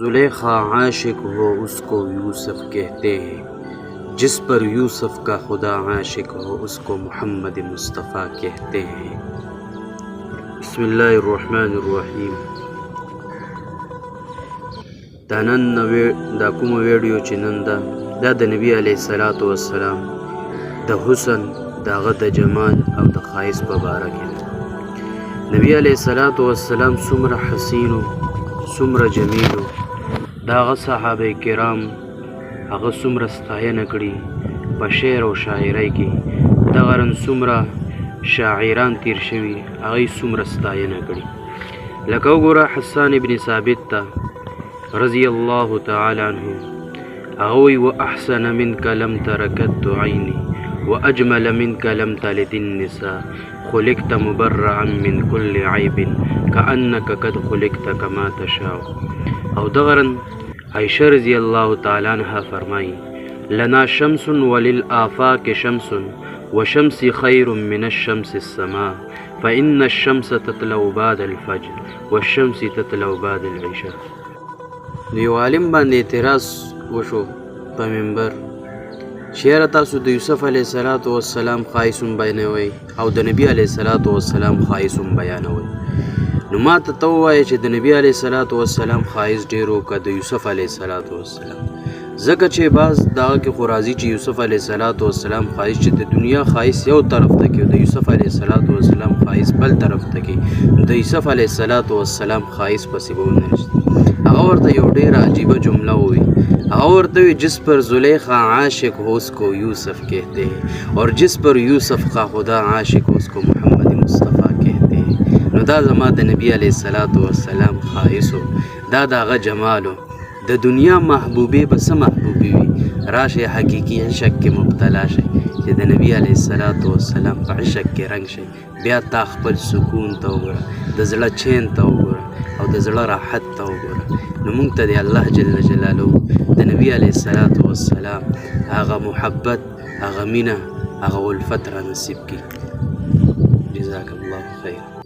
जुलेखा आशिक हो उसको यूसुफ कहते हैं, जिस पर यूसुफ का खुदा आशिक हो उसको मोहम्मद मुस्तफ़ा कहते हैं। बिस्मिल्लाहिर्रहमानिर्रहीम। دا کومه ویډیو چې نن ده دا د نبی علیه الصلاۃ والسلام د حسن د هغه د جمال او د ښایست په باره کې ده. نبی علیه الصلاۃ والسلام څومره حسین و څومره جمیل و، د هغه صحابه کرام هغه څومره ستاینه کړي په شعر او شاعرۍ کې، دغه رنګ څومره شاعران تیر شوي هغه یې څومره ستاینه کړي. لکه وګوره حسان ابن ثابت ته رضی الله تعالی عنه هغه وی واحسن منك لم تركت عيني واجمل منك لم تلد النساء خلقت مبرعا من كل عيب كأنك قد خلقت كما تشاء. او دغرن عائشہ رضی الله تعالی عنها فرمائی لنا شمس وللآفاق شمس وشمس خير من الشمس السماء فإن الشمس تطلع بعد الفجر والشمس تطلع بعد العشاء. یو عالم باندې اعتراض وشو په منبر چې یاره تاسو د یوسف علیه السلام ښایست هم بیانوئ او د نبي علیه السلام ښایست هم بیانوئ. نو ما ته ووایه چې د نبي علیه السلام ښایست ډېر و که د یوسف علیه السلام، ځکه چې بعض دغه کې خو راځي چې یوسف علیه السلام ښایست چې د دنیا ښایست یو طرف ته کې د یوسف علیه السلام ښایست بل طرف ته کې، د یوسف علیه السلام ښایست پسې به ونه رسي. هغه ورته یو ډېره عجیبه جمله ووی، هغه ورته وی جس پر زلیخا عاشق ہو اس کو یوسف کہتے ہیں اور جس پر یوسف کا خدا عاشق ہو اس کو محمد مصطفیٰ کہتے ہیں. نو دا زما د نبی علیه السلام ښایست و، دا د هغه جمال و. د دنیا محبوبې به څه محبوبې وي، راشئ حقیقي عشق کې مبتلا شئ چې د نبی علیه السلام په عشق کې رنګ شئ. بیا تا خپل سکون ته وګوره، د زړه چین ته وګوره او د زړه راحت ته وګوره. نو موږ ته د الله جل جلاله د نبی علیه السلام هغه محبت، هغه مینه، هغه الفت را نصیب کړي. جزاک الله خیر.